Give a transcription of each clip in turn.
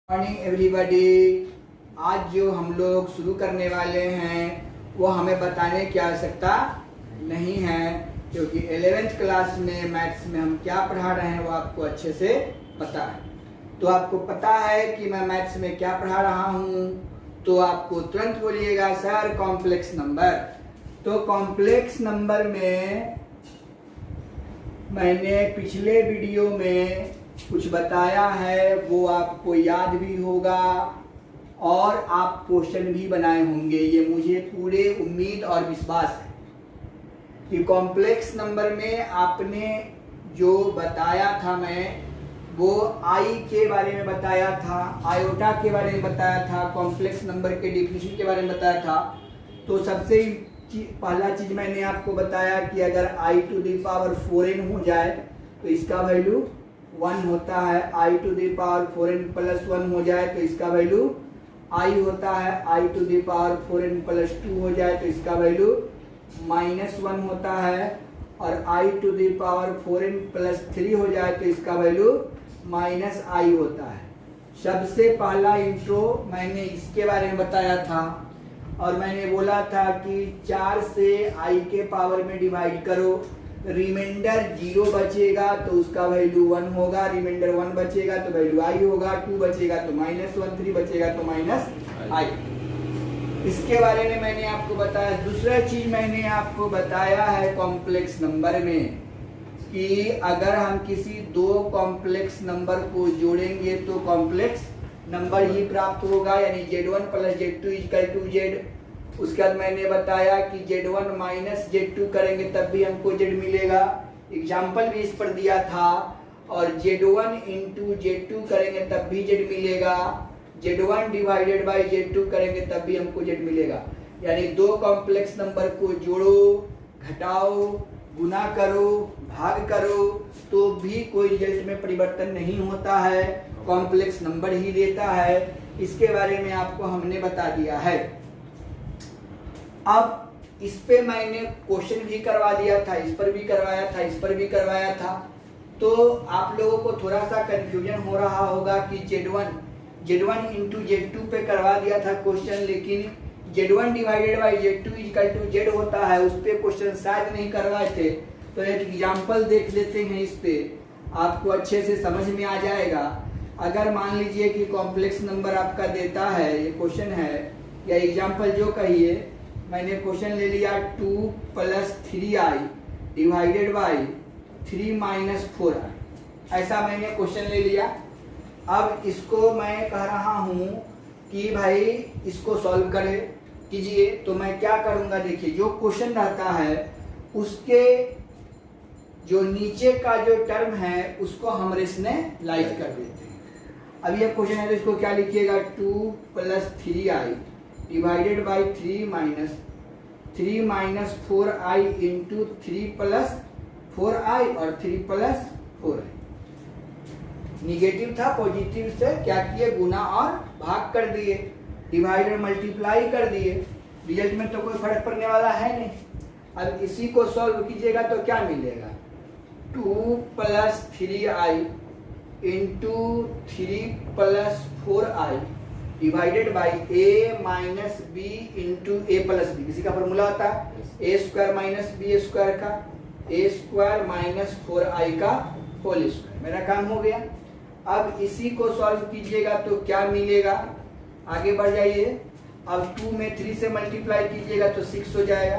Morning everybody. आज जो हम लोग शुरू करने वाले हैं वो हमें बताने की आवश्यकता नहीं है, क्योंकि 11th क्लास में मैथ्स में हम क्या पढ़ा रहे हैं वो आपको अच्छे से पता है। तो आपको पता है कि मैं मैथ्स में क्या पढ़ा रहा हूँ, तो आपको तुरंत बोलिएगा सर कॉम्प्लेक्स नंबर। तो कॉम्प्लेक्स नंबर में मैंने पिछले वीडियो में कुछ बताया है, वो आपको याद भी होगा और आप क्वेश्चन भी बनाए होंगे। ये मुझे पूरे उम्मीद और विश्वास है कि कॉम्प्लेक्स नंबर में आपने जो बताया था, मैं वो आई के बारे में बताया था, आयोटा के बारे में बताया था, कॉम्प्लेक्स नंबर के डिफिनेशन के बारे में बताया था। तो सबसे पहला चीज मैंने आपको बताया कि अगर आई टू द पावर 4n हो जाए तो इसका वैल्यू 1 होता है। I to the power 4n plus 1 हो जाए तो इसका वैल्यू आई होता है। I to the power 4n plus 2 हो जाए तो इसका वैल्यू -1 होता है। और I to the power 4n plus 3 हो जाए तो इसका वैल्यू -i होता है। सबसे पहला इंट्रो मैंने इसके बारे में बताया था और मैंने बोला था कि 4 से i के पावर में डिवाइड करो, रिमाइंडर 0 बचेगा तो उसका वैल्यू 1 होगा, रिमाइंडर 1 बचेगा तो वैल्यू i होगा, 2 बचेगा तो -1, 3 बचेगा तो -i। इसके बारे में मैंने आपको बताया। दूसरा चीज मैंने आपको बताया है कॉम्प्लेक्स नंबर में कि अगर हम किसी दो कॉम्प्लेक्स नंबर को जोड़ेंगे तो कॉम्प्लेक्स नंबर ही प्राप्त होगा, यानी Z1 plus Z2 equal to Z। उसके बाद मैंने बताया कि Z1 माइनस Z2 करेंगे तब भी हमको Z मिलेगा, एग्जाम्पल भी इस पर दिया था। और Z1 इंटू Z2 करेंगे तब भी Z मिलेगा, Z1 डिवाइडेड बाई Z2 करेंगे तब भी हमको Z मिलेगा। यानी दो कॉम्प्लेक्स नंबर को जोड़ो, घटाओ, गुना करो, भाग करो तो भी कोई रिजल्ट में परिवर्तन नहीं होता है, कॉम्प्लेक्स नंबर ही देता है। इसके बारे में आपको हमने बता दिया है। अब इस पे मैंने क्वेश्चन भी करवा दिया था, इस पर भी करवाया था, इस पर भी करवाया था। तो आप लोगों को थोड़ा सा कंफ्यूजन हो रहा होगा कि Z1 इंटू Z2 पे करवा दिया था क्वेश्चन, लेकिन Z1 divided by Z2 equal to Z होता है, उस पे क्वेश्चन शायद नहीं करवाए थे। तो एक एग्जाम्पल देख लेते हैं, इस पे आपको अच्छे से समझ में आ जाएगा। अगर मान लीजिए कि कॉम्प्लेक्स नंबर आपका देता है, ये क्वेश्चन है या एग्जाम्पल जो कहिए, मैंने क्वेश्चन ले लिया 2 plus 3i divided by 3 minus 4i, ऐसा मैंने क्वेश्चन ले लिया। अब इसको मैं कह रहा हूँ कि भाई इसको सॉल्व कीजिए। तो मैं क्या करूँगा, देखिए जो क्वेश्चन रहता है उसके जो नीचे का जो टर्म है उसको हम रेशनलाइज कर देते हैं। अब ये क्वेश्चन है तो इसको क्या लिखिएगा, 2 plus 3i divided by 3 minus 4i into 3 plus 4i और 3 प्लस 4i। निगेटिव था, पॉजिटिव से क्या किए, गुना और भाग कर दिए, डिवाइड और मल्टीप्लाई कर दिए। रिजल्ट में तो कोई फर्क पड़ने वाला है नहीं। अब इसी को सॉल्व कीजिएगा तो क्या मिलेगा, 2 plus 3i into 3 plus 4i divided by a minus B into A plus B. किसी का फॉर्मूला होता है A square minus B square का, ए स्क्वायर माइनस 4i का होल स्क्वायर। मेरा काम हो गया। अब इसी को सॉल्व कीजिएगा तो क्या मिलेगा, आगे बढ़ जाइए। अब 2 में 3 से मल्टीप्लाई कीजिएगा तो 6 हो जाएगा,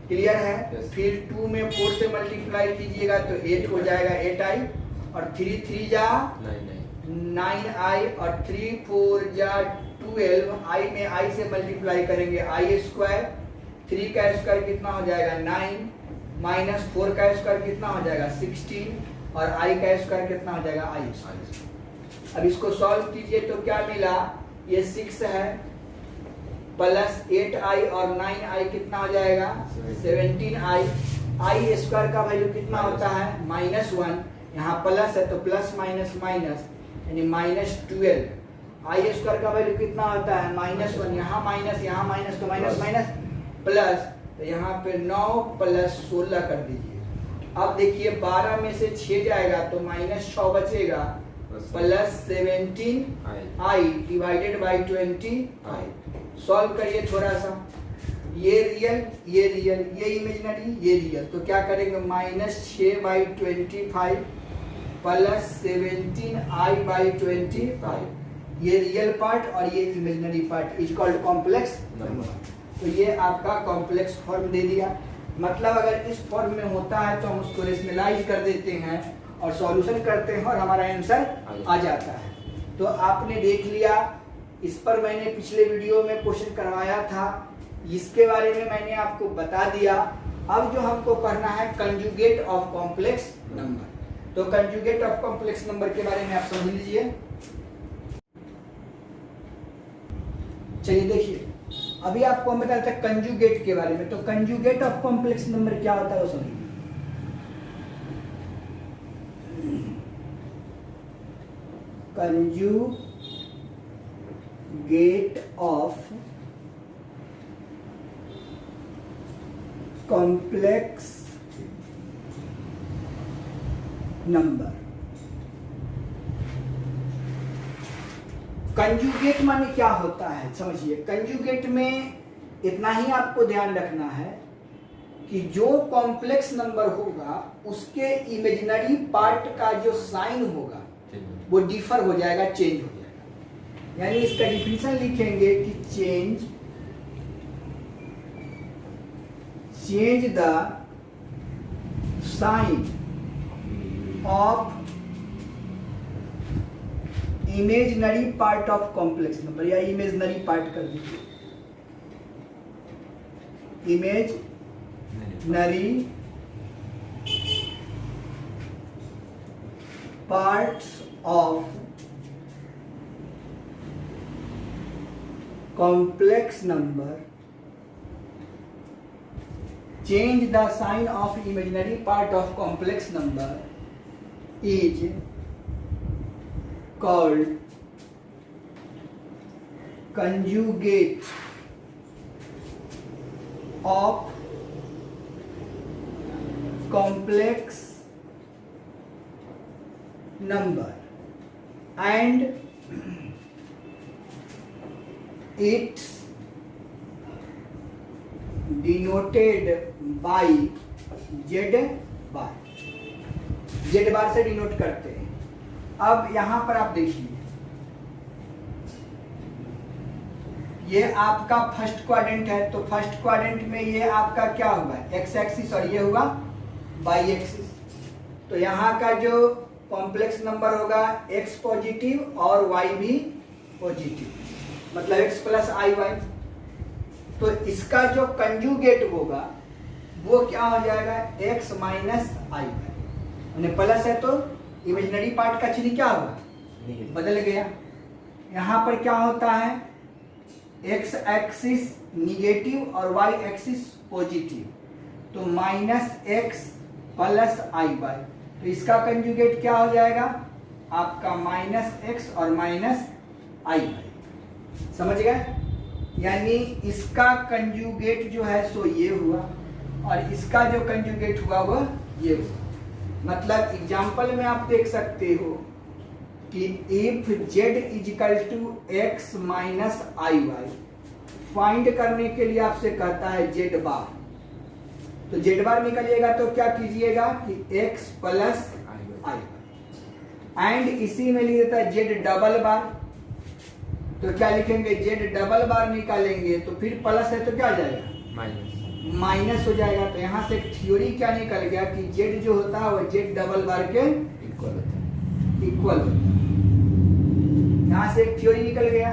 क्लियर है। फिर 2 में 4 से मल्टीप्लाई कीजिएगा तो 8 हो जाएगा, 8i और 3 3 जा 9i और 3 4 जा 12। i में i से मल्टीप्लाई करेंगे i स्क्वायर, 3 का स्क्वायर कितना हो जाएगा 9, माइनस 4 का स्क्वायर कितना हो जाएगा 16 और i का स्क्वायर कितना हो जाएगा i स्क्वायर। अब इसको सॉल्व कीजिए तो क्या मिला, ये 6 है प्लस 8i और 9i कितना हो जाएगा 17i। i स्क्वायर का वैल्यू कितना होता है -1, यहाँ प्लस है तो प्लस माइनस माइनस यानी -12। i स्क्वायर का वैल्यू कितना होता है -1, यहाँ माइनस तो माइनस माइनस प्लस, तो यहाँ पे 9 प्लस 16 कर दीजिए। अब देखिए 12 में से 6 जाएगा तो -6 बचेगा plus 17i divided by 25। Solve करिए थोड़ा सा, ये रियल ये रियल, ये इमेजिनरी ये रियल, तो क्या करेंगे -6/25 प्लस 17i/25, ये रियल पार्ट और ये imaginary part is called complex number. तो ये आपका कॉम्प्लेक्स फॉर्म दे दिया। मतलब अगर इस फॉर्म में होता है तो हम उसको रेशनलाइज कर देते हैं और सॉल्यूशन करते हैं और हमारा आंसर आ जाता है। तो आपने देख लिया, इस पर मैंने पिछले वीडियो में क्वेश्चन करवाया था, इसके बारे में मैंने आपको बता दिया। अब जो हमको पढ़ना है कंजुगेट ऑफ कॉम्प्लेक्स नंबर। तो कंजुगेट ऑफ कॉम्प्लेक्स नंबर के बारे में आप समझ लीजिए। चलिए देखिए, अभी आपको हम बताया था कंजुगेट के बारे में, तो कंजुगेट ऑफ कॉम्प्लेक्स नंबर क्या होता है वो समझिए। Conjugate of complex number. Conjugate माने क्या होता है समझिए। कंजुगेट में इतना ही आपको ध्यान रखना है कि जो कॉम्प्लेक्स नंबर होगा उसके इमेजिनरी पार्ट का जो साइन होगा वो डिफर हो जाएगा, चेंज हो जाएगा। यानी इसका डिफिनेशन लिखेंगे कि change the sign of imaginary part of complex number, या इमेजिनरी पार्ट कर दीजिए, imaginary parts of complex number, change the sign of imaginary part of complex number is called conjugate of complex number, and it's denoted by Z bar. Z bar से denote करते हैं। अब यहां पर आप देखिए, ये आपका फर्स्ट क्वाड्रेंट है, तो फर्स्ट क्वाड्रेंट में ये आपका क्या हुआ, एक्स एक्सिस, और ये हुआ वाई एक्सिस। तो यहां का जो कॉम्प्लेक्स नंबर होगा एक्स पॉजिटिव और वाई भी पॉजिटिव, मतलब एक्स प्लस आई वाई। तो इसका जो कंजुगेट होगा वो क्या हो जाएगा, x माइनस आई वाई। प्लस है तो इमेजिनरी पार्ट का चिन्ह क्या होगा, बदल गया। यहां पर क्या होता है, x एक्सिस निगेटिव और y एक्सिस पॉजिटिव, तो माइनस एक्स प्लस आई वाई। तो इसका कंजुगेट क्या हो जाएगा आपका माइनस एक्स और माइनस आई वाई। समझ गए। यानी इसका कंजुगेट जो है सो ये हुआ और इसका जो कंजुगेट हुआ वो ये हुआ। मतलब एग्जाम्पल में आप देख सकते हो कि if z is equal to X minus I Y, find करने के लिए आपसे कहता है z बार। तो z बार निकलिएगा तो क्या कीजिएगा कि x plus I Y, and इसी में लिख देता है z डबल बार। तो क्या लिखेंगे, जेड डबल बार निकालेंगे तो फिर प्लस है तो क्या हो जाएगा, माइनस हो जाएगा। तो यहाँ से थ्योरी क्या निकल गया कि जेड जो होता है वो जेड डबल बार के इक्वल होता है। यहाँ से एक थ्योरी निकल गया।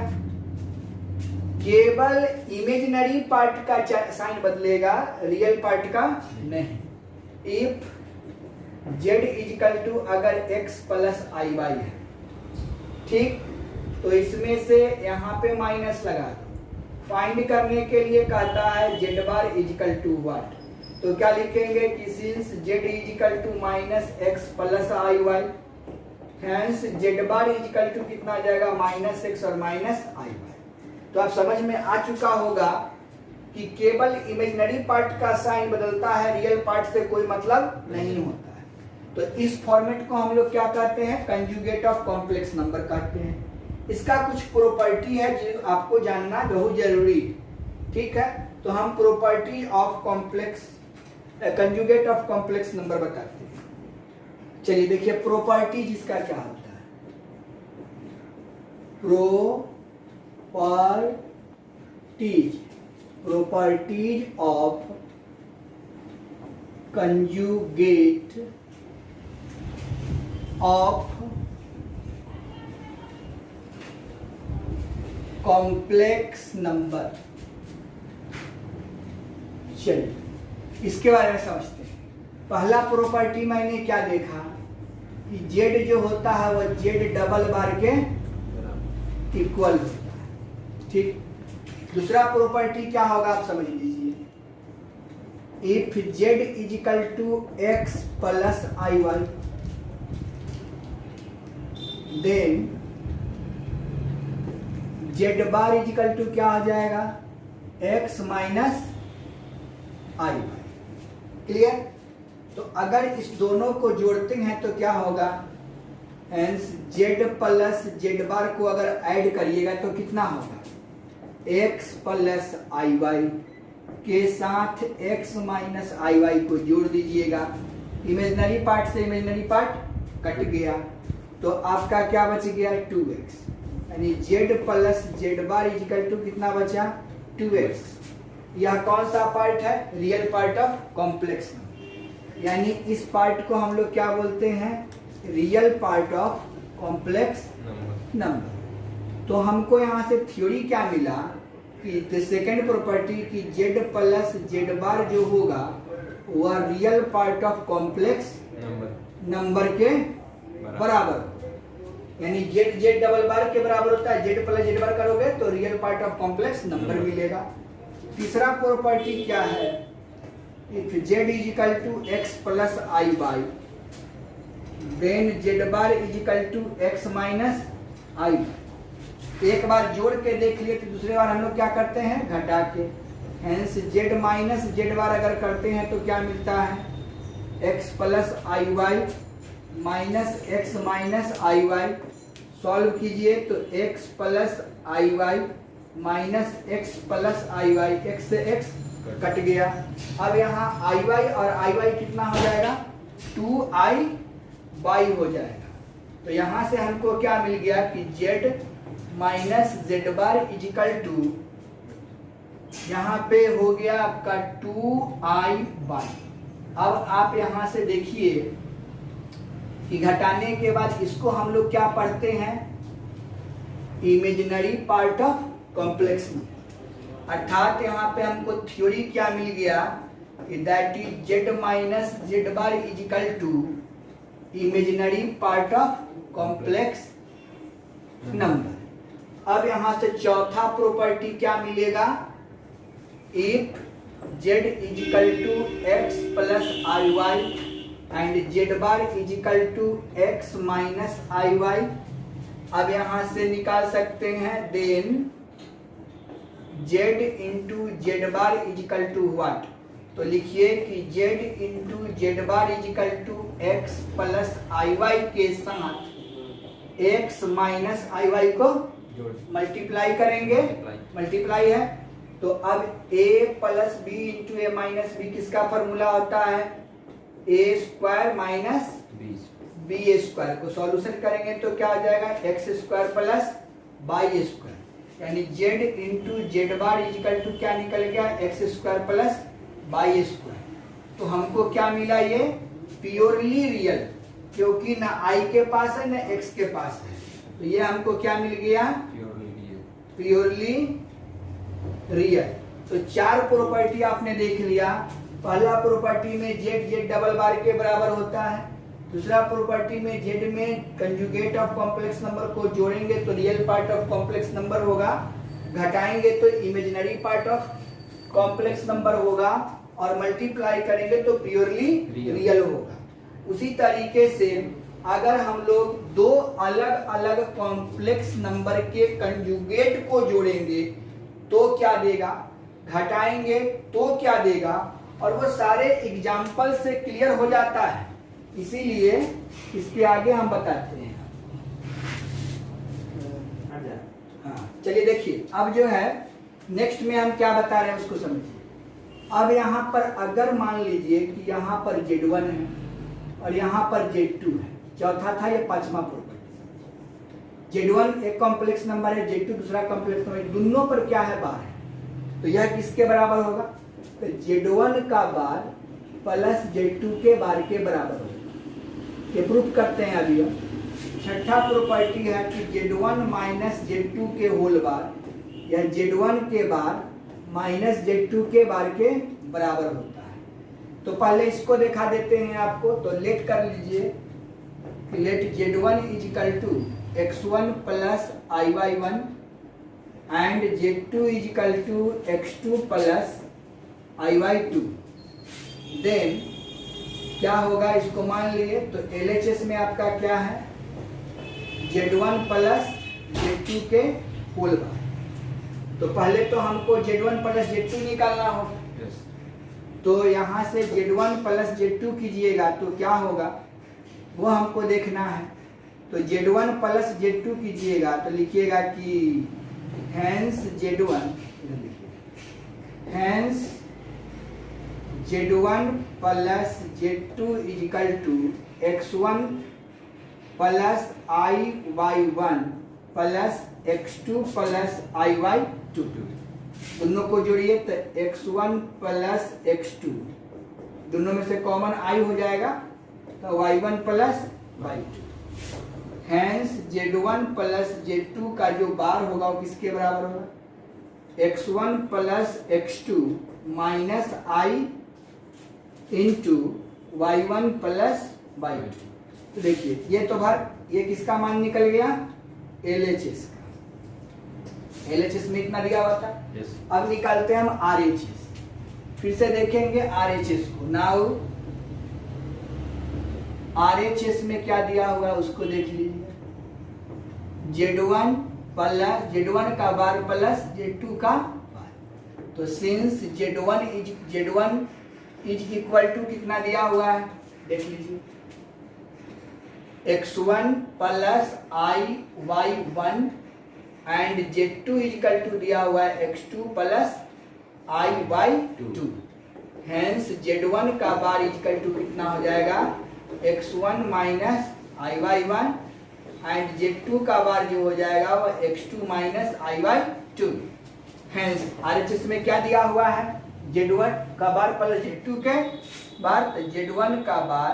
केवल इमेजिनरी पार्ट का साइन बदलेगा, रियल पार्ट का नहीं। इफ जेड इजिकल टू अगर एक्स प्लस आई वाई है, ठीक, तो इसमें से यहाँ पे माइनस लगा दो। फाइंड करने के लिए कहता है Z bar is equal to what, तो क्या लिखेंगे कि since Z is equal to minus x plus I Y, hence Z bar is equal to कितना आ जाएगा, माइनस एक्स और माइनस आई वाई। तो आप समझ में आ चुका होगा कि केवल इमेजिनरी पार्ट का साइन बदलता है, रियल पार्ट से कोई मतलब नहीं होता है। तो इस फॉर्मेट को हम लोग क्या कहते हैं, कंजुगेट ऑफ कॉम्प्लेक्स नंबर कहते हैं। इसका कुछ प्रॉपर्टी है जो आपको जानना बहुत जरूरी, ठीक है। तो हम property of complex conjugate of complex number बताते हैं। चलिए देखिए प्रॉपर्टी जिसका क्या होता है, properties of conjugate of complex number. चलिए इसके बारे में समझते हैं। पहला प्रॉपर्टी मैंने क्या देखा कि जेड जो होता है वह जेड डबल बार के इक्वल होता है, ठीक। दूसरा प्रॉपर्टी क्या होगा आप समझ लीजिए, if Z is equal to x plus I Y then Z bar is equal to क्या हो जाएगा, एक्स माइनस आई वाई। क्लियर। तो अगर इस दोनों को जोड़ते हैं तो क्या होगा, हेंस जेड प्लस जेड बार को अगर ऐड करिएगा तो कितना होगा, एक्स प्लस आई वाई के साथ एक्स माइनस आई वाई को जोड़ दीजिएगा, इमेजिनरी पार्ट से इमेजिनरी पार्ट कट गया, तो आपका क्या बच गया 2x, यानी Z plus Z bar is equal to कितना बचा 2x। यह कौन सा पार्ट है, real part of complex number, यानी इस पार्ट को हम लोग क्या बोलते हैं, real part of complex number. तो हमको यहाँ से थ्योरी क्या मिला कि सेकेंड प्रॉपर्टी की जेड प्लस जेड बार जो होगा वह real part of complex number के बराबर होगा, यानी जेड जेड डबल बार के बराबर होता है, जेड प्लस जेड बार करोगे तो real part of complex number मिलेगा। तीसरा प्रॉपर्टी क्या है, if Z is equal to x plus I Y then Z bar is equal to X minus I. एक बार जोड़ के देख लिए तो दूसरे बार हम लोग क्या करते हैं, घटा के, हेंस जेड माइनस जेड बार अगर करते हैं तो क्या मिलता है, एक्स प्लस आई वाई माइनस एक्स माइनस आई वाई। सॉल्व कीजिए तो एक्स प्लस आई वाई माइनस एक्स प्लस आई वाई, एक्स से एक्स कट गया। अब यहाँ आई वाई और आई वाई कितना हो जाएगा, 2i वाई हो जाएगा। तो यहाँ से हमको क्या मिल गया कि Z minus Z bar is equal to, यहाँ पे हो गया आपका 2i वाई। अब आप यहाँ से देखिए कि घटाने के बाद इसको हम लोग क्या पढ़ते हैं, imaginary part of complex number, अर्थात यहाँ पे हमको थ्योरी क्या मिल गया कि that is Z minus Z bar is equal to imaginary part of complex number. अब यहाँ से चौथा प्रॉपर्टी क्या मिलेगा, if Z is equal to x plus I Y and Z bar is equal to X minus I Y. अब यहाँ से निकाल सकते हैं then Z into Z bar is equal to what, तो लिखिए कि Z into Z bar is equal to x plus I Y के साथ एक्स माइनस आई वाई को मल्टीप्लाई करेंगे, मल्टीप्लाई है। तो अब a plus B into A minus B किसका फॉर्मूला होता है, A square minus B square. को सॉल्यूशन करेंगे तो क्या हो जाएगा, X square plus Y square, यानी Z into Z bar is equal to क्या निकल गया, x square plus Y square. तो हमको क्या मिला, ये प्योरली रियल, क्योंकि ना आई के पास है ना एक्स के पास है, तो ये हमको क्या मिल गया, प्योरली रियल। तो चार प्रॉपर्टी आपने देख लिया। पहला प्रॉपर्टी में जेड जेड डबल बार के बराबर होता है, दूसरा प्रॉपर्टी में जेड में कंजुगेट ऑफ कॉम्प्लेक्स नंबर को जोड़ेंगे तो real part of complex number होगा, घटाएंगे तो imaginary part of complex number होगा, और मल्टीप्लाई करेंगे तो प्योरली रियल होगा। उसी तरीके से अगर हम लोग दो अलग अलग कॉम्प्लेक्स नंबर के कंजुगेट को जोड़ेंगे तो क्या देगा, घटाएंगे तो क्या देगा, और वो सारे एग्जाम्पल से क्लियर हो जाता है इसीलिए इसके आगे हम बताते हैं। हाँ चलिए देखिए, अब जो है नेक्स्ट में हम क्या बता रहे हैं उसको समझिए। अब यहाँ पर अगर मान लीजिए कि यहाँ पर Z1 है और यहाँ पर Z2 है, चौथा था ये पांचवा प्रॉपर्टी। Z1 एक कॉम्प्लेक्स नंबर है, Z2 दूसरा कॉम्प्लेक्स नंबर है, दोनों पर क्या है बार है, तो यह किसके बराबर होगा, तो Z1 का बार प्लस Z2 के बार के बराबर होगा। ये प्रूफ करते हैं अभी। छठा प्रॉपर्टी है कि Z1 माइनस Z2 के होल बार या Z1 के बार माइनस Z2 के बार के बराबर होता है। तो पहले इसको दिखा देते हैं आपको, तो लेट कर लीजिए कि let Z1 is equal to x1 plus iy1 and Z2 is equal to x2 plus iy2। Then क्या होगा, इसको मान लिए तो LHS में आपका क्या है, Z1 प्लस Z2 के होल बार। तो पहले तो हमको Z1 प्लस Z2 निकालना होगा। तो यहाँ से Z1 प्लस Z2 कीजिएगा तो क्या होगा वो हमको देखना है। तो Z1 प्लस Z2 कीजिएगा तो लिखिएगा कि hence Z1 plus Z2 is equal to x1 plus iy1 plus x2 plus iy2। दोनों को जोड़िए तो x1 प्लस x2, दोनों में से कॉमन i हो जाएगा तो y1 plus y2। Hence Z1 plus Z2 का जो बार होगा वो किसके बराबर होगा, x1 plus x2 minus i into y1 plus y2। तो देखिए ये तो भार, ये किसका मान निकल गया, LHS का। LHS में इतना दिया हुआ था। अब निकालते हैं हम RHS। फिर से देखेंगे RHS को। नाउ RHS में क्या दिया हुआ है उसको देख लीजिए, Z1 का बार प्लस Z2 का बार। तो since Z1 is equal to कितना दिया हुआ है देख लीजिए, x1 plus iy1 and Z2 is equal to दिया हुआ है x2 plus iy2। Hence Z1 का बार इज इक्वल टू कितना हो जाएगा, x1 minus iy1 and Z2 का बार जो हो जाएगा वो x2 minus iy2। Hence RHS में क्या दिया हुआ है, Z1 का बार प्लस Z2 के बार, तो Z1 का बार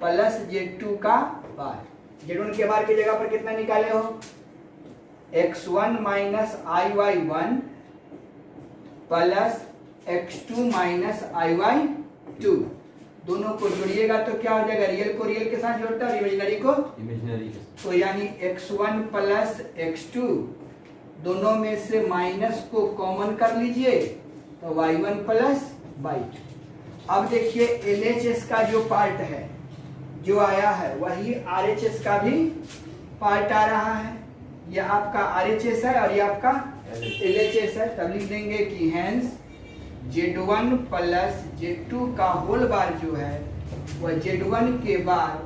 प्लस Z2 का बार। Z1 के बार की जगह पर कितना निकाले हो, x1 minus iy1 plus x2 minus iy2। दोनों को जोड़िएगा तो क्या हो जाएगा, रियल को रियल के साथ जोड़ता है और इमेजिनरी को इमेजिनरी। तो यानी x1 प्लस x2, दोनों में से माइनस को कॉमन कर लीजिए तो y1 प्लस y2। अब देखिए LHS का जो पार्ट है जो आया है वही RHS का भी पार्ट आ रहा है। यह आपका RHS है और ये आपका LHS है। तब लिख देंगे कि हैंस Z1 प्लस Z2 का होल बार जो है वह Z1 के बार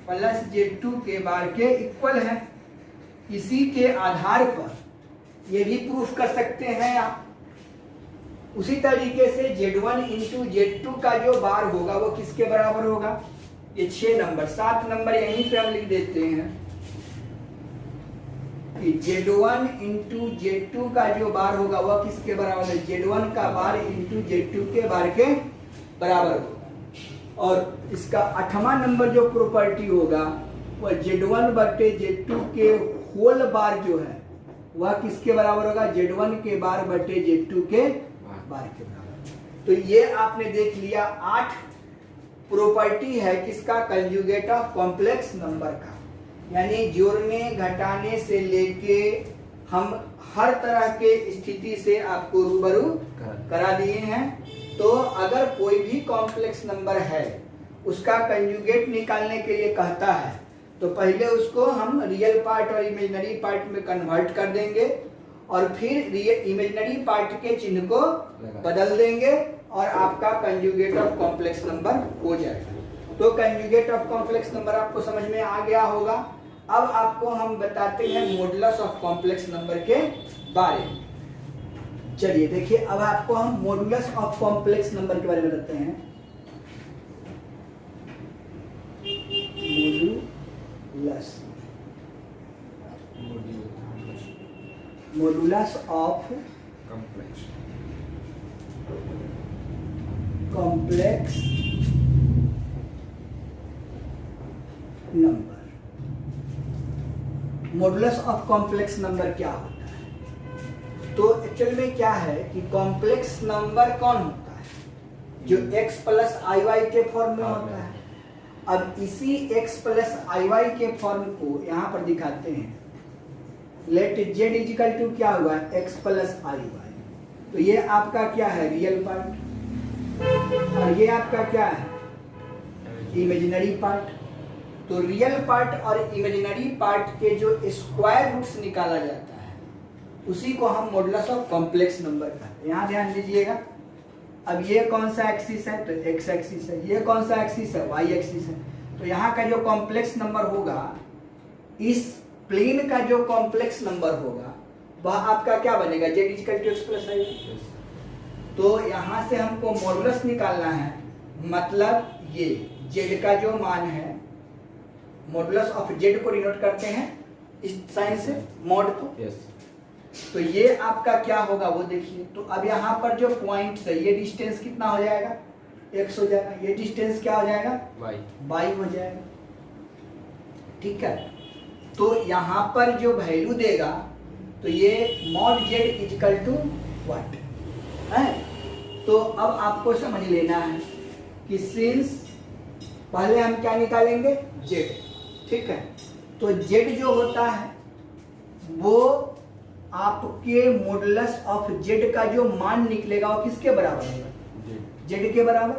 प्लस Z2 के बार के इक्वल है। इसी के आधार पर ये भी प्रूफ कर सकते हैं आप। उसी तरीके से Z1 इंटू Z2 का जो बार होगा वो किसके बराबर होगा, ये 6 नंबर 7 नंबर यहीं पे हम लिख देते हैं कि Z1 इंटू Z2 का जो बार होगा वह किसके बराबर है, Z1 का बार इंटू Z2 के बार के बराबर होगा। और इसका 8वां नंबर जो प्रॉपर्टी होगा वह Z1 बटे Z2 के होल बार जो है वह किसके बराबर होगा, Z1 के बार बटे Z2 के बार के बराबर। तो ये आपने देख लिया 8 प्रॉपर्टी है किसका, कंजुगेट ऑफ कॉम्प्लेक्स नंबर का। यानी जोड़ने घटाने से लेके हम हर तरह के स्थिति से आपको रूबरू करा दिए हैं। तो अगर कोई भी कॉम्प्लेक्स नंबर है उसका कंजुगेट निकालने के लिए कहता है तो पहले उसको हम रियल पार्ट और इमेजिनरी पार्ट में कन्वर्ट कर देंगे और फिर इमेजिनरी पार्ट के चिन्ह को बदल देंगे और आपका कंजुगेट ऑफ कॉम्प्लेक्स नंबर हो जाएगा। तो कंजुगेट ऑफ कॉम्प्लेक्स नंबर आपको समझ में आ गया होगा। अब आपको हम बताते हैं मॉडुलस ऑफ कॉम्प्लेक्स नंबर के बारे में। चलिए देखिए, अब आपको हम मॉडुलस ऑफ कॉम्प्लेक्स नंबर के बारे में बताते हैं। Modulus of complex number. Modulus of complex number क्या होता है? तो एक्चुअल में क्या है कि कॉम्प्लेक्स नंबर कौन होता है? जो x प्लस आई वाई के फॉर्म में होता है। अब इसी x प्लस आई वाई के फॉर्म को यहां पर दिखाते हैं। लेट z इजिकल टू क्या हुआ? x प्लस आई वाई। तो ये आपका क्या है? रियल पार्ट, और ये आपका क्या है? Imaginary part. तो रियल पार्ट और इमेजिनरी पार्ट के जो स्क्वायर रूट्स निकाला जाता है उसी को हम मॉडुलस ऑफ कॉम्प्लेक्स नंबर कहते हैं। यहाँ ध्यान दीजिएगा, अब ये कौन सा एक्सिस है? तो एक्स एक्सिस है। ये कौन सा एक्सिस है? वाई एक्सिस है। तो यहाँ का जो कॉम्प्लेक्स नंबर होगा, इस प्लेन का जो कॉम्प्लेक्स नंबर होगा वह आपका क्या बनेगा? Z equal to x plus I. तो यहाँ से हमको मॉडुलस निकालना है, मतलब ये जेड का जो मान है, मॉडुलस ऑफ जेड को डिनोट करते हैं इस साइन से, मॉड को। तो ये आपका क्या होगा वो देखिए। तो अब यहाँ पर जो पॉइंट्स है, ये डिस्टेंस कितना हो जाएगा? x हो जाएगा। ये डिस्टेंस क्या हो जाएगा? y हो जाएगा। ठीक है। तो यहाँ पर जो वैल्यू देगा, तो ये mod z equal to what है? तो अब आपको समझ लेना है कि सिंस पहले हम क्या निकालेंगे? z। ठीक है। तो z जो होता है वो आपके मॉडुलस ऑफ z का जो मान निकलेगा वो किसके बराबर होगा? z के बराबर।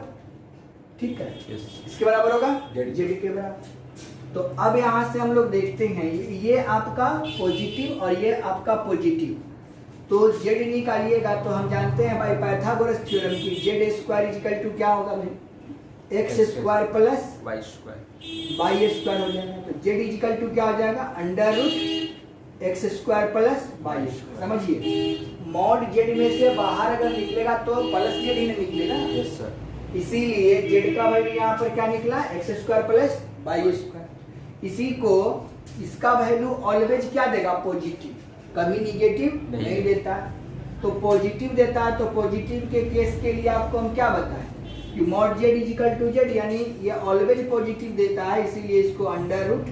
ठीक है। किसके बराबर होगा? z के बराबर। तो अब यहां से हम लोग देखते हैं, ये आपका पॉजिटिव और ये आपका पॉजिटिव। तो z निकालिएगा तो हम जानते हैं भाई पाइथागोरस थ्योरम की जेड स्क्वायर इक्वल टू क्या होगा भाई? X square plus Y square हो जाएगा। तो जेड इक्वल टू क्या हो जाएगा? Under root x square plus Y square. समझिए, मॉड जेड में से बाहर अगर निकलेगा तो प्लस जेड ही निकलेगा। Yes sir. इसीलिए जेड का वैल्यू यहाँ पर क्या निकला? X square plus Y square. इसी को इसका वैल्यू ऑलवेज क्या देगा? पॉजिटिव, कभी निगेटिव नहीं देता। तो पॉजिटिव देता है। तो पॉजिटिव के केस के लिए आपको हम क्या बताएं कि mod z equal to z, यानी ये ऑलवेज पॉजिटिव देता है, इसीलिए इसको under root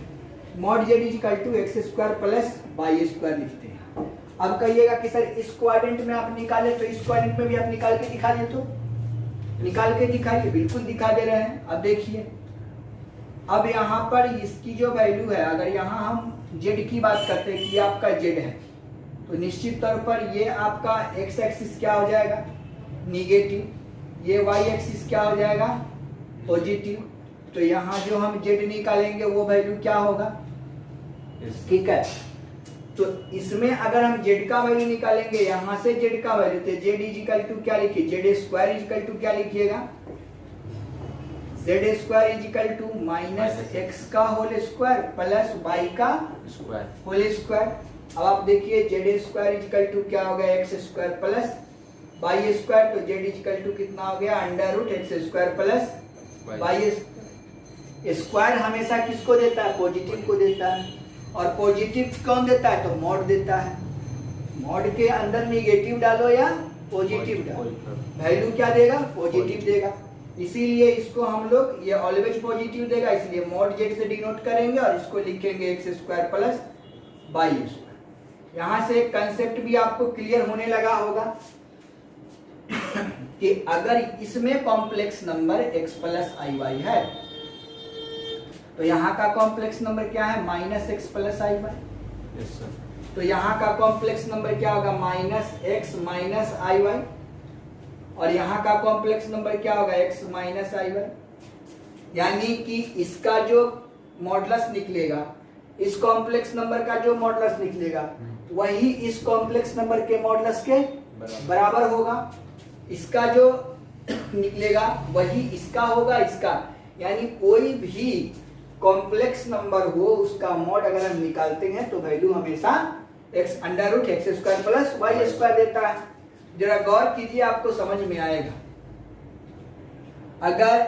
mod z equal to x square plus Y square लिखते हैं। अब कहिएगा कि सर इस क्वाड्रेंट में आप निकाले, तो इस क्वाड्रेंट में भी आप निकाल के दिखा दे। तो निकाल के दिखाइए, बिल्कुल दिखा दे रहे हैं। अब देखिए, अब यहाँ पर इसकी जो वैल्यू है, अगर यहाँ हम जेड की बात करते हैं कि आपका जेड है, तो निश्चित तौर पर ये आपका एक्स एक्सिस क्या हो जाएगा? निगेटिव। ये वाई एक्सिस क्या हो जाएगा? पॉजिटिव। तो यहाँ जो हम जेड निकालेंगे वो वैल्यू क्या होगा? ठीक है। तो इसमें अगर हम जेड का वैल्यू निकालेंगे, यहाँ से जेड का वैल्यू, तो जेड इक्वल टू क्या लिखिए? जेड स्क्वायर इक्वल टू क्या लिखिएगा? Z square equal to minus x का होल स्क्वायर प्लस वाई का होल स्क्वायर। अब आप देखिए, जेड स्क्वायर इक्वल टू क्या हो गया? X square plus Y square. तो जेड इक्वल टू कितना हो गया? Under root x square plus Y square. हमेशा किसको देता है? पॉजिटिव को देता है। और पॉजिटिव कौन देता है? तो मॉड देता है। मॉड के अंदर निगेटिव डालो या पॉजिटिव डालो, वैल्यू क्या देगा? पॉजिटिव देगा। इसीलिए इसको हम लोग, ये ऑलवेज पॉजिटिव देगा, इसलिए मॉड जेड से डिनोट करेंगे और इसको लिखेंगे x square plus Y square. यहाँ से एक कंसेप्ट भी आपको क्लियर होने लगा होगा कि अगर इसमें कॉम्प्लेक्स नंबर x प्लस आई वाई है, तो यहाँ का कॉम्प्लेक्स नंबर क्या है? माइनस एक्स प्लस आई वाई। Yes sir. तो यहाँ का कॉम्प्लेक्स नंबर क्या होगा? माइनस एक्स माइनस आई वाई। और यहाँ का कॉम्प्लेक्स नंबर क्या होगा? x माइनस आई वाई। यानी कि इसका जो मॉडुलस निकलेगा, इस कॉम्प्लेक्स नंबर का जो मॉडुलस निकलेगा, वही इस कॉम्प्लेक्स नंबर के मॉडुलस के बराबर होगा। इसका जो निकलेगा वही इसका होगा, इसका यानी कोई भी कॉम्प्लेक्स नंबर हो उसका मॉड अगर हम निकालते हैं तो वैल्यू हमेशा x under root x square plus Y square देता है। जरा गौर कीजिए, आपको समझ में आएगा। अगर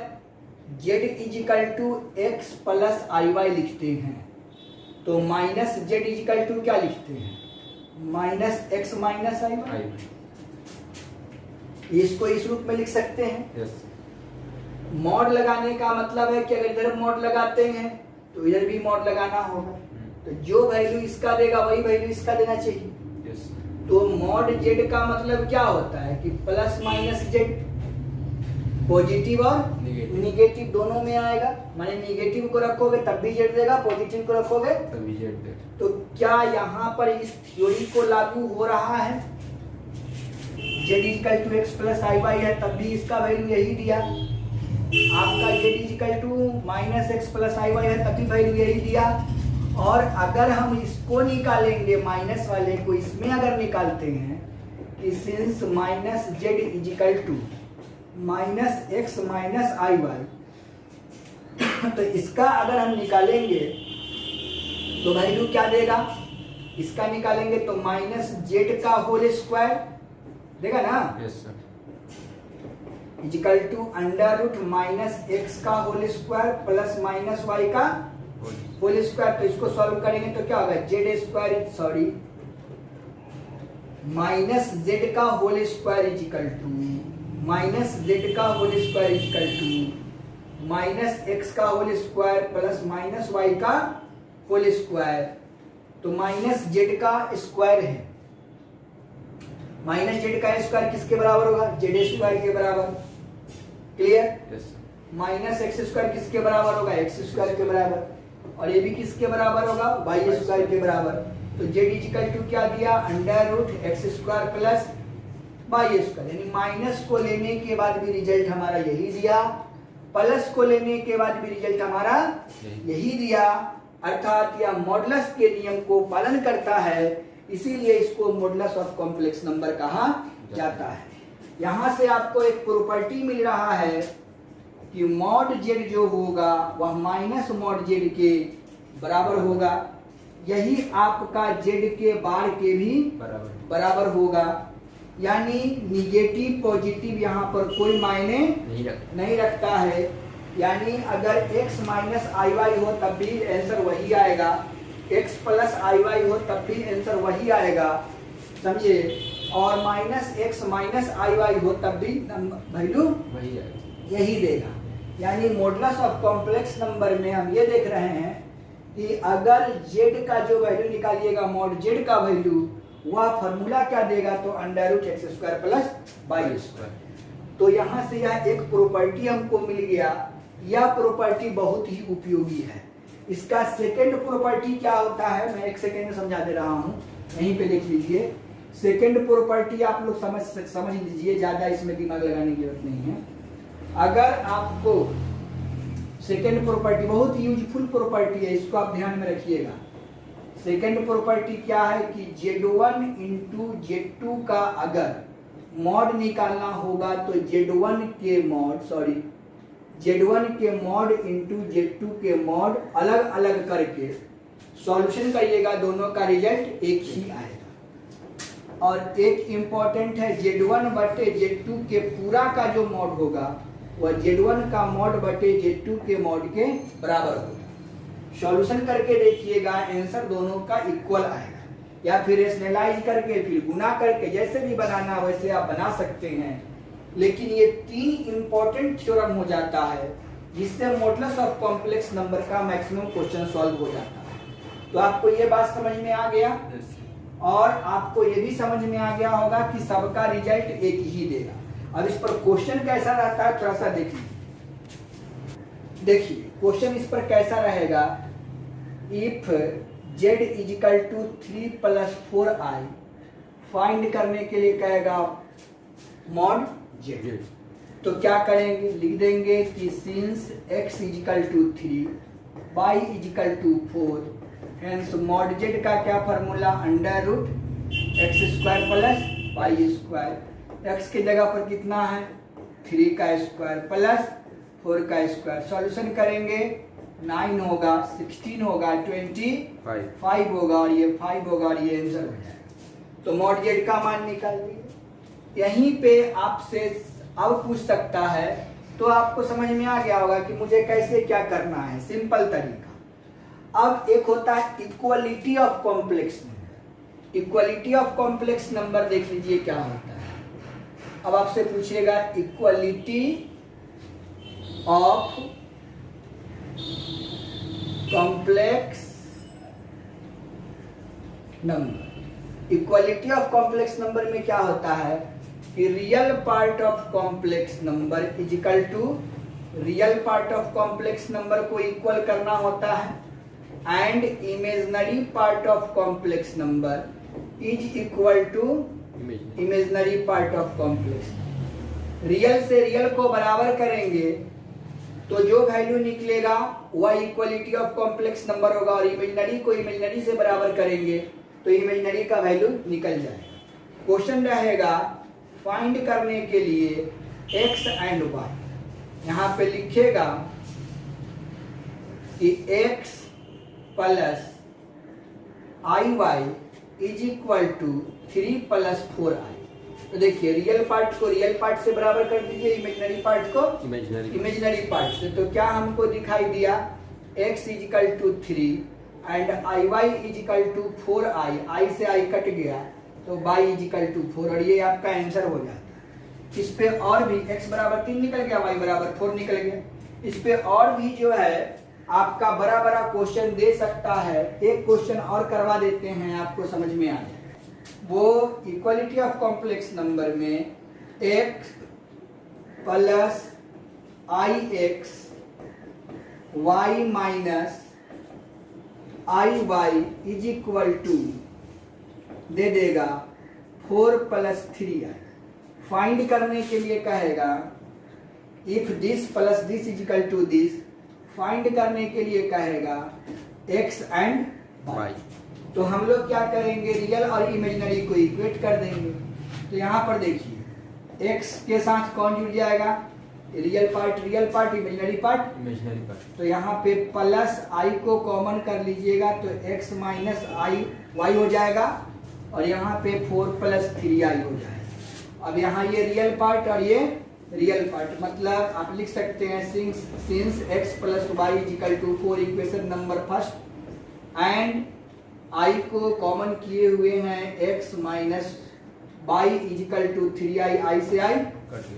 z is equal to x plus I y लिखते हैं तो माइनस जेड इजिकल टू क्या लिखते हैं, माइनस एक्स माइनस आई वाई। इसको इस रूप में लिख सकते हैं। yes. मॉड लगाने का मतलब है कि अगर इधर मॉड लगाते हैं तो इधर भी मॉड लगाना होगा, तो जो वैल्यू इसका देगा वही वैल्यू इसका देना चाहिए। yes. तो मॉड जेड का मतलब क्या होता है कि प्लस माइनस जेड, पॉजिटिव और निगेटिव दोनों में आएगा। माने निगेटिव को रखोगे तब भी जेड देगा, पॉजिटिव को रखोगे तभी जेड देगा। तो क्या यहाँ पर इस थ्योरी को लागू हो रहा है? Z is equal to x plus I y है तब भी इसका वैल्यू यही दिया। आपका z is equal to minus x plus I y है तब भी वैल्यू यही दिया। और अगर हम इसको निकालेंगे माइनस वाले को, इसमें अगर निकालते हैं कि since minus z is equal to minus x minus I Y, तो इसका अगर हम निकालेंगे तो वैल्यू क्या देगा? इसका निकालेंगे तो माइनस जेड का होल स्क्वायर देगा ना, yes, sir. Is equal to under root minus x का whole square plus minus Y का होल स्क्वायर। तो इसको सॉल्व करेंगे तो क्या होगा, Z square sorry minus Z का whole square is equal to minus Z का whole square is equal to minus x का whole square plus minus Y का होल स्क्वायर। तो माइनस जेड का स्क्वायर है, माइनस जेड का स्क्वायर किसके बराबर होगा, जेड स्क्वायर के बराबर। Clear? yes, minus x square किसके बराबर होगा, एक्स स्क्वायर के बराबर। और ये भी किसके बराबर होगा, वाई स्क्वायर के बराबर। तो जेड इजिकल टू क्या दिया, under root x square plus Y square. यानी माइनस को लेने के बाद भी रिजल्ट हमारा यही दिया, प्लस को लेने के बाद भी रिजल्ट हमारा यही दिया। अर्थात यह मॉडुलस के नियम को पालन करता है, इसीलिए इसको मॉडुलस ऑफ कॉम्प्लेक्स नंबर कहा जाता है। यहां से आपको एक प्रॉपर्टी मिल रहा है कि मॉड जेड जो होगा वह माइनस मॉड जेड के बराबर होगा। यही आपका जेड के बार के भी बराबर होगा। यानी निगेटिव पॉजिटिव यहाँ पर कोई मायने नहीं रखता है। यानी अगर x माइनस आई वाई हो तब भी आंसर वही आएगा, x प्लस आई वाई हो तब भी आंसर वही आएगा, समझे। और माइनस एक्स माइनस आई वाई हो तब भी वैल्यू वही आएगा, यही देगा। यानी मॉडुलस ऑफ कॉम्प्लेक्स नंबर में हम ये देख रहे हैं कि अगर z का जो वैल्यू निकालिएगा मॉड z का वैल्यू, वह फॉर्मूला क्या देगा, तो under root x square plus Y square. तो यहाँ से यह एक प्रॉपर्टी हमको मिल गया। यह प्रॉपर्टी बहुत ही उपयोगी है। इसका सेकंड प्रॉपर्टी क्या होता है, मैं एक सेकंड में समझा दे रहा हूँ, यहीं पे लिख लीजिए। सेकंड प्रॉपर्टी आप लोग समझ लीजिए, ज्यादा इसमें दिमाग लगाने की जरूरत नहीं है। अगर आपको सेकंड प्रॉपर्टी बहुत यूजफुल प्रॉपर्टी है, इसको आप ध्यान में रखिएगा। सेकंड प्रॉपर्टी क्या है कि Z1 इंटू Z2 का अगर मॉड निकालना होगा तो Z1 के मॉड इंटू Z2 के मॉड अलग अलग करके सॉल्यूशन करिएगा, दोनों का रिजल्ट एक ही आएगा। और एक इंपॉर्टेंट है, Z1 बटे Z2 के पूरा का जो मॉड होगा वह Z1 का मॉड बटे Z2 के मॉड के बराबर होगा। सॉल्यूशन करके देखिएगा, आंसर दोनों का इक्वल आएगा। या फिर रेशनलाइज करके फिर गुना करके जैसे भी बनाना वैसे आप बना सकते हैं। लेकिन ये तीन इंपॉर्टेंट थ्योरम हो जाता है जिससे मॉडुलस ऑफ कॉम्प्लेक्स नंबर का मैक्सिमम क्वेश्चन सॉल्व हो जाता है। तो आपको ये बात समझ में आ गया, और आपको ये भी समझ में आ गया होगा कि सबका रिजल्ट एक ही देगा। अब इस पर क्वेश्चन कैसा रहता है थोड़ा सा देखिए क्वेश्चन इस पर कैसा रहेगा। If z is equal to 3 plus 4i, find करने के लिए कहेगा मॉड z। तो क्या करेंगे, लिख देंगे कि since x equal to 3, y equal to 4, hence mod z का क्या formula, under root x square plus Y square. x की जगह पर कितना है, 3 का स्क्वायर प्लस 4 का स्क्वायर। सॉल्यूशन करेंगे 9 होगा, 16 होगा, 25 होगा और ये 5 होगा और ये आंसर हो जाएगा। तो मॉड जेड का मान निकाल दिए। यहीं पे आपसे अब पूछ सकता है, तो आपको समझ में आ गया होगा कि मुझे कैसे क्या करना है, सिंपल तरीका। अब एक होता है equality of complex number. Equality of complex number देख लीजिए क्या होता है। अब आपसे पूछिएगा equality of complex number. Equality of complex number में क्या होता है कि real part of complex number is equal to, real part of complex number को इक्वल करना होता है and imaginary part of complex number is equal to imaginary part of complex. Real से रियल को बराबर करेंगे तो जो वैल्यू निकलेगा वह इक्वलिटी ऑफ कॉम्प्लेक्स नंबर होगा, और इमेजिनरी को इमेजिनरी से बराबर करेंगे तो इमेजिनरी का वैल्यू निकल जाएगा। क्वेश्चन रहेगा फाइंड करने के लिए x एंड y। यहां पे लिखेगा कि x plus I Y is equal to 3 plus 4i। तो देखिए रियल पार्ट को रियल पार्ट से बराबर कर दीजिए, इमेजिनरी पार्ट को इमेजिनरी पार्ट से। तो क्या हमको दिखाई दिया, x is equal to 3 and i Y is equal to 4i। I से आई कट गया तो y इज इक्वल टू 4, और ये आपका आंसर हो जाता है। इस पे और भी x बराबर 3 निकल गया, y बराबर 4 निकल गया। इस पे और भी जो है आपका बड़ा बड़ा क्वेश्चन दे सकता है। एक क्वेश्चन और करवा देते हैं, आपको समझ में आ जाए। वो इक्वलिटी ऑफ कॉम्प्लेक्स नंबर में x plus I X Y minus I Y is equal to दे देगा 4 प्लस 3i। फाइंड करने के लिए कहेगा if this plus this is equal to this. Find करने के लिए कहेगा x एंड y। तो हम लोग क्या करेंगे, रियल और इमेजिनरी को इक्वेट कर देंगे। तो यहाँ पर देखिए x के साथ कौन जुड़ जाएगा, रियल पार्ट इमेजिनरी पार्ट। तो यहाँ पे प्लस i को कॉमन कर लीजिएगा तो x माइनस आई वाई हो जाएगा, और यहाँ पे 4 प्लस 3i हो जाएगा। अब यहाँ ये रियल पार्ट और ये रियल पार्ट, मतलब आप लिख सकते हैं since x plus y is equal to 4, equation number first, and i को कॉमन किए हुए हैं x minus y is equal to 3i। I से आई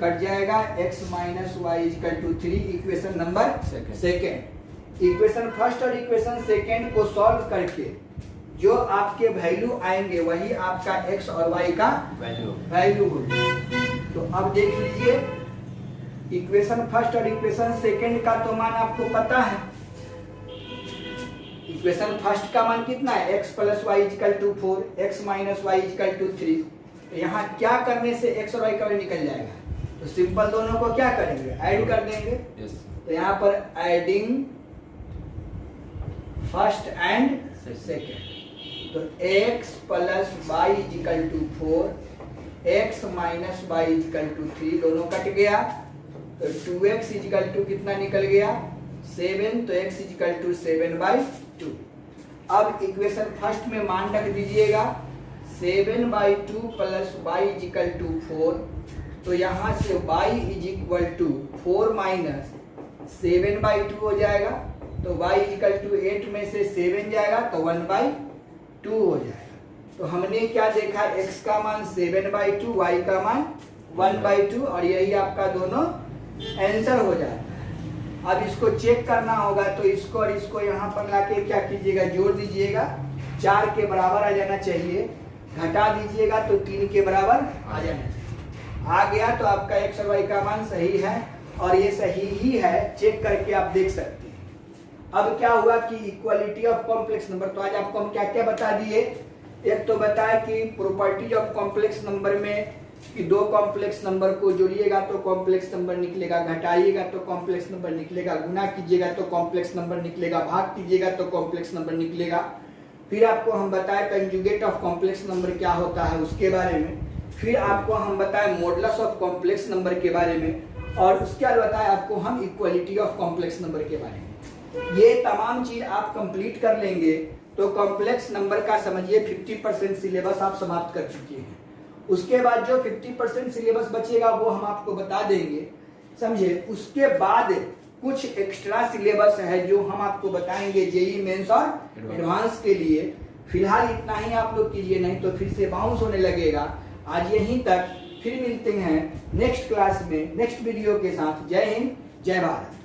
कट जाएगा, x minus y is equal to 3, equation number second. Equation first और equation second को solve करके जो आपके वैल्यू आएंगे वही आपका x और y का वैल्यू होगा। तो अब देख लीजिए इक्वेशन फर्स्ट और इक्वेशन सेकेंड का तो मान आपको पता है। इक्वेशन फर्स्ट का मान कितना है, x plus y equal to 4, x minus y equal to 3। तो यहाँ क्या करने से x और y का वैल्यू निकल जाएगा, तो सिंपल दोनों को क्या करेंगे, ऐड कर देंगे। तो यहाँ पर एडिंग फर्स्ट एंड सेकेंड, तो x plus y equal to 4, x minus y equal to 3, दोनों कट गया। तो 2x इक्वल टू कितना निकल गया, 7। तो x इक्वल टू 7/2। अब इक्वेशन फर्स्ट में मान रख दीजिएगा 7/2 प्लस y इक्वल टू 4। तो यहाँ से y is equal to 4 minus 7/2 हो जाएगा। तो y इक्वल टू 8 में से 7 जाएगा तो 1/2 हो जाएगा। तो हमने क्या देखा, x का मान 7/2, y का मान 1/2, और यही आपका दोनों आंसर हो जाता है। अब इसको चेक करना होगा, तो इसको और इसको यहाँ पर लाके क्या कीजिएगा, जोड़ दीजिएगा। 4 के बराबर आ जाना चाहिए, घटा दीजिएगा तो 3 के बराबर आ जाना चाहिए। आ गया तो आपका x और y का मान सही है, और ये सही ही है, चेक करके आप देख सकते हैं। अब क्या हुआ कि इक्वालिटी ऑफ कॉम्प्लेक्स नंबर, तो आज आपको हम क्या क्या बता दिए। एक तो बताया कि प्रॉपर्टी ऑफ कॉम्प्लेक्स नंबर में कि दो कॉम्प्लेक्स नंबर को जोड़िएगा तो कॉम्प्लेक्स नंबर निकलेगा, घटाइएगा तो कॉम्प्लेक्स नंबर निकलेगा, गुना कीजिएगा तो कॉम्प्लेक्स नंबर निकलेगा, भाग कीजिएगा तो कॉम्प्लेक्स नंबर निकलेगा। फिर आपको हम बताए कंजुगेट ऑफ कॉम्प्लेक्स नंबर क्या होता है उसके बारे में। फिर आपको हम बताए मॉडुलस ऑफ कॉम्प्लेक्स नंबर के बारे में, और उसके बाद बताया आपको हम इक्वलिटी ऑफ कॉम्प्लेक्स नंबर के बारे में। ये तमाम चीज आप कंप्लीट कर लेंगे तो कॉम्प्लेक्स नंबर का समझिए 50% सिलेबस आप समाप्त कर चुके हैं। उसके बाद जो 50% सिलेबस बचेगा वो हम आपको बता देंगे, समझे। उसके बाद कुछ एक्स्ट्रा सिलेबस है जो हम आपको बताएंगे जेईई मेंस और एडवांस के लिए। फिलहाल इतना ही आप लोग कीजिए, नहीं तो फिर से बाउंस होने लगेगा। आज यहीं तक, फिर मिलते हैं नेक्स्ट क्लास में नेक्स्ट वीडियो के साथ। जय हिंद, जय भारत।